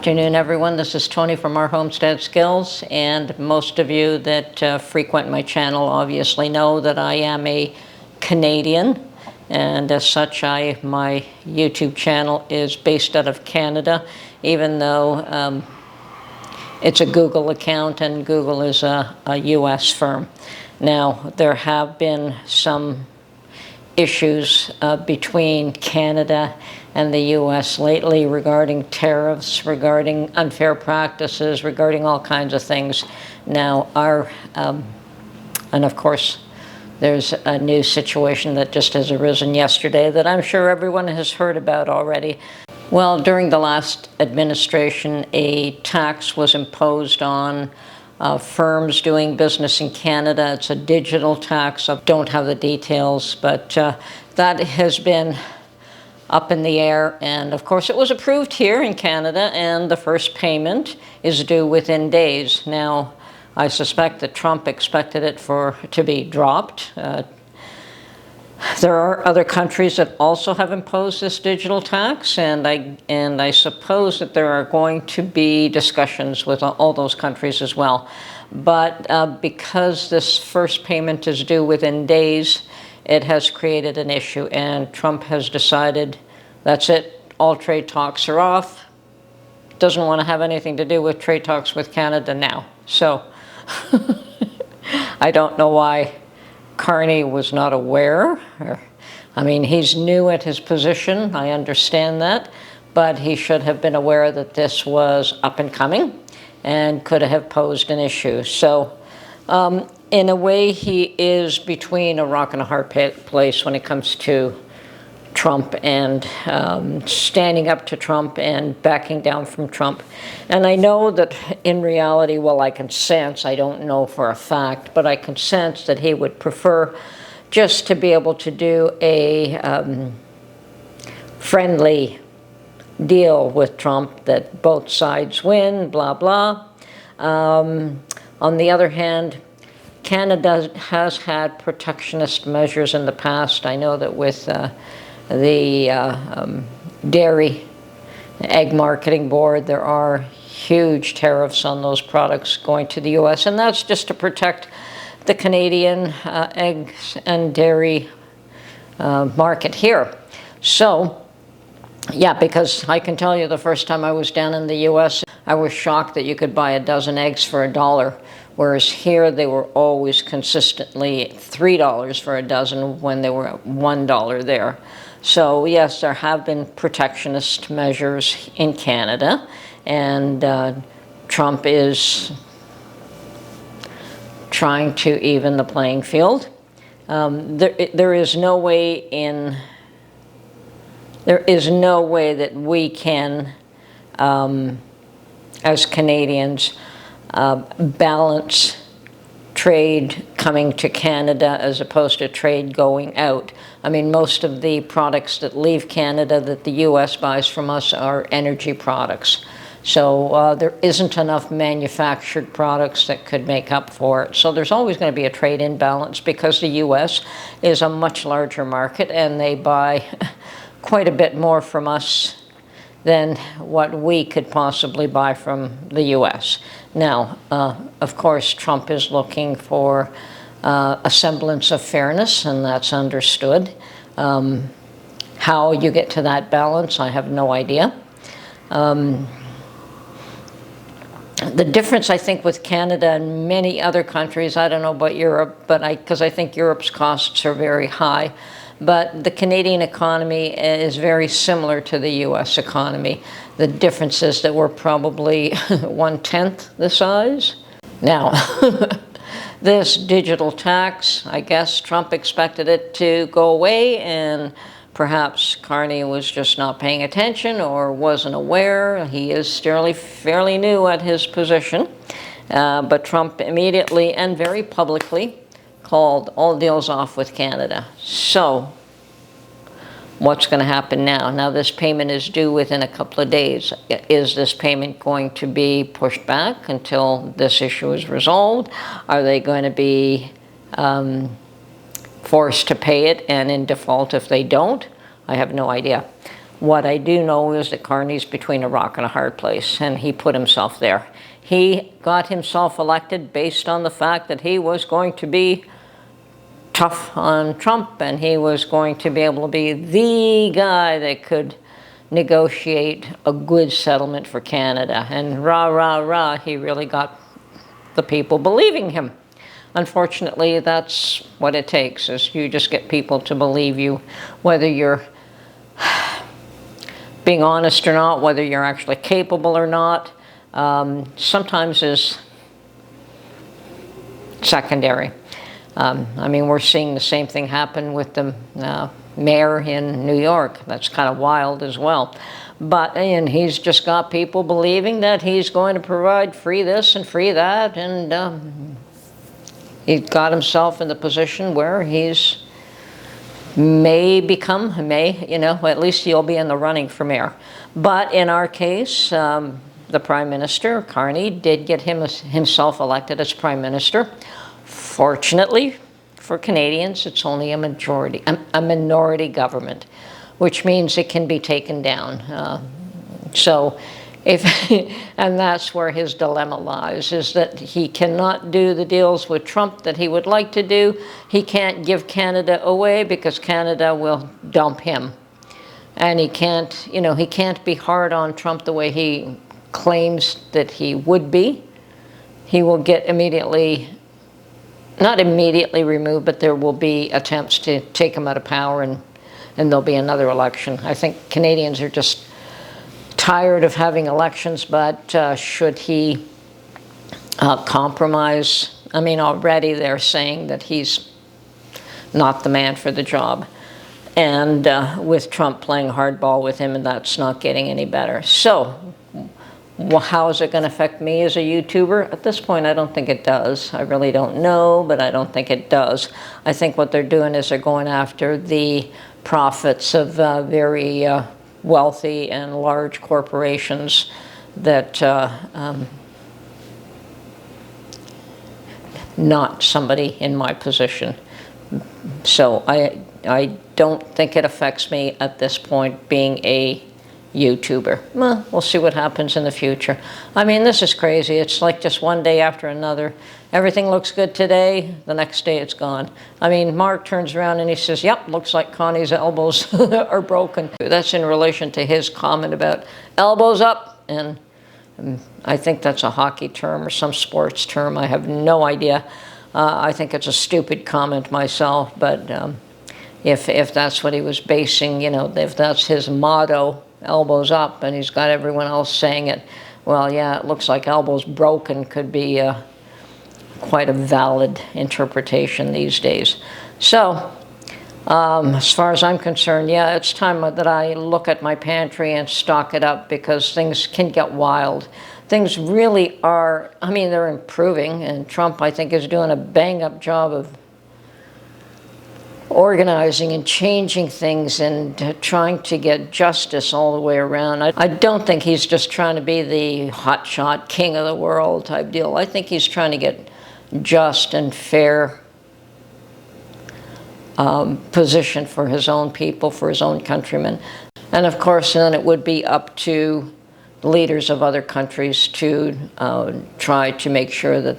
afternoon, everyone. This is Tony from Our Homestead Skills, and most of you that frequent my channel obviously know that I am a Canadian, and as such, my YouTube channel is based out of Canada, even though it's a Google account and Google is a US firm. Now, there have been some issues between Canada and the U.S. lately regarding tariffs, regarding unfair practices, regarding all kinds of things. Now, and of course, there's a new situation that just has arisen yesterday that I'm sure everyone has heard about already. Well, during the last administration, a tax was imposed on firms doing business in Canada. It's a digital tax. I don't have the details, but that has been up in the air. And of course, it was approved here in Canada, and the first payment is due within days. Now, I suspect that Trump expected it to be dropped. There are other countries that also have imposed this digital tax, and I suppose that there are going to be discussions with all those countries as well. But because this first payment is due within days, it has created an issue, and Trump has decided that's it, all trade talks are off. Doesn't want to have anything to do with trade talks with Canada now. So I don't know why Carney was not aware. I mean, he's new at his position, I understand that, but he should have been aware that this was up and coming and could have posed an issue. So in a way, he is between a rock and a hard place when it comes to Trump and standing up to Trump and backing down from Trump. And I know that in reality, well, I can sense, I don't know for a fact, but I can sense that he would prefer just to be able to do a friendly deal with Trump, that both sides win, blah, blah. On the other hand, Canada has had protectionist measures in the past. I know that with the dairy egg marketing board, there are huge tariffs on those products going to the U.S., and that's just to protect the Canadian eggs and dairy market here. So, yeah, because I can tell you the first time I was down in the U.S., I was shocked that you could buy a dozen eggs for $1. Whereas here, they were always consistently $3 for a dozen when they were $1 there. So yes, there have been protectionist measures in Canada, and Trump is trying to even the playing field. There is no way that we can, as Canadians, balance trade coming to Canada as opposed to trade going out. I mean, most of the products that leave Canada that the U.S. buys from us are energy products. So there isn't enough manufactured products that could make up for it. So there's always going to be a trade imbalance because the U.S. is a much larger market and they buy quite a bit more from us than what we could possibly buy from the U.S. Now, of course, Trump is looking for a semblance of fairness, and that's understood. How you get to that balance, I have no idea. The difference, I think, with Canada and many other countries, I don't know about Europe, but because I think Europe's costs are very high, but the Canadian economy is very similar to the U.S. economy. The difference is that we're probably 1/10 the size. Now, this digital tax, I guess Trump expected it to go away, and perhaps Carney was just not paying attention or wasn't aware. He is still fairly new at his position. But Trump immediately and very publicly called all deals off with Canada. So, what's going to happen now? Now this payment is due within a couple of days. Is this payment going to be pushed back until this issue is resolved? Are they going to be forced to pay it and in default if they don't? I have no idea. What I do know is that Carney's between a rock and a hard place, and he put himself there. He got himself elected based on the fact that he was going to be tough on Trump, and he was going to be able to be the guy that could negotiate a good settlement for Canada. And rah, rah, rah, he really got the people believing him. Unfortunately, that's what it takes, is you just get people to believe you, whether you're being honest or not, whether you're actually capable or not, sometimes is secondary. I mean, we're seeing the same thing happen with the mayor in New York. That's kind of wild as well. And he's just got people believing that he's going to provide free this and free that, and he got himself in the position where he's at least he'll be in the running for mayor. But in our case, the Prime Minister, Carney, did get himself elected as Prime Minister. Fortunately for Canadians, it's only a minority government, which means it can be taken down. And that's where his dilemma lies, is that he cannot do the deals with Trump that he would like to do. He can't give Canada away because Canada will dump him. And he can't be hard on Trump the way he claims that he would be. He will get not immediately removed, but there will be attempts to take him out of power, and there'll be another election. I think Canadians are just tired of having elections, but should he compromise? I mean, already they're saying that he's not the man for the job. And with Trump playing hardball with him, and that's not getting any better. So, how is it going to affect me as a YouTuber? At this point, I don't think it does. I really don't know, but I don't think it does. I think what they're doing is they're going after the profits of very wealthy and large corporations that not somebody in my position. So I don't think it affects me at this point being a YouTuber. Well, we'll see what happens in the future. I mean, this is crazy. It's like just one day after another. Everything looks good today, the next day it's gone. I mean, Mark turns around and he says, yep, looks like Connie's elbows are broken. That's in relation to his comment about elbows up, and I think that's a hockey term or some sports term. I have no idea. I think it's a stupid comment myself, but if that's what he was basing, if that's his motto, elbows up, and he's got everyone else saying it, well, yeah, it looks like elbows broken could be quite a valid interpretation these days. So, as far as I'm concerned, yeah, it's time that I look at my pantry and stock it up, because things can get wild. Things really are, I mean, they're improving, and Trump, I think, is doing a bang-up job of organizing and changing things and trying to get justice all the way around. I don't think he's just trying to be the hotshot king of the world type deal. I think he's trying to get just and fair position for his own people, for his own countrymen. And of course, then it would be up to leaders of other countries to try to make sure that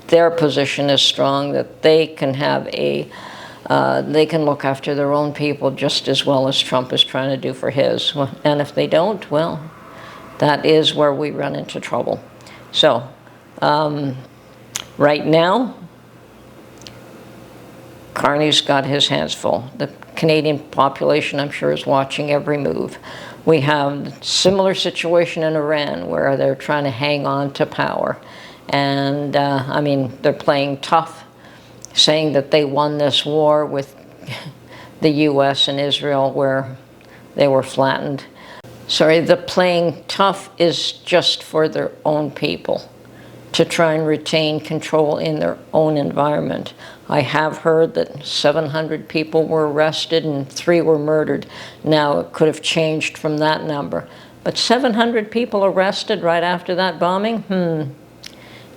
their position is strong, that they can have they can look after their own people just as well as Trump is trying to do for his. And if they don't, well, that is where we run into trouble. So, right now, Carney's got his hands full. The Canadian population, I'm sure, is watching every move. We have a similar situation in Iran, where they're trying to hang on to power. And, I mean, they're playing tough, saying that they won this war with the U.S. and Israel, where they were flattened. Sorry, the playing tough is just for their own people, to try and retain control in their own environment. I have heard that 700 people were arrested and 3 were murdered. Now, it could have changed from that number. But 700 people arrested right after that bombing?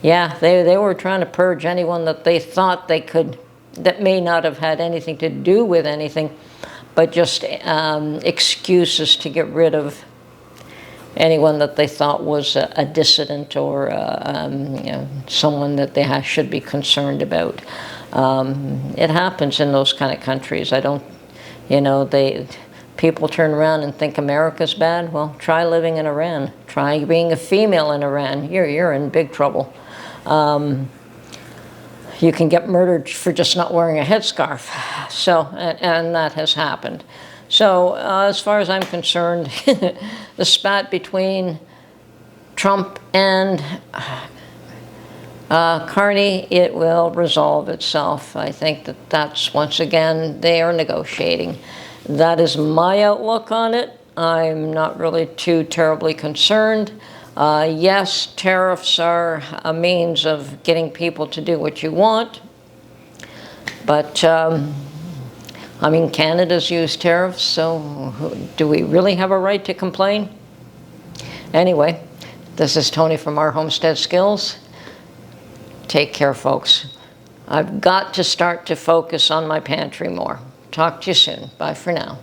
Yeah, they were trying to purge anyone that they thought they could, that may not have had anything to do with anything. but just excuses to get rid of anyone that they thought was a dissident or someone that they should be concerned about. It happens in those kind of countries. I don't, people turn around and think America's bad. Well, try living in Iran. Try being a female in Iran. You're in big trouble. You can get murdered for just not wearing a headscarf. So, and that has happened. So, as far as I'm concerned, the spat between Trump and Carney, it will resolve itself. I think that that's, once again, they are negotiating. That is my outlook on it. I'm not really too terribly concerned. Yes, tariffs are a means of getting people to do what you want, but I mean, Canada's used tariffs, so do we really have a right to complain? Anyway, this is Tony from Our Homestead Skills. Take care, folks. I've got to start to focus on my pantry more. Talk to you soon. Bye for now.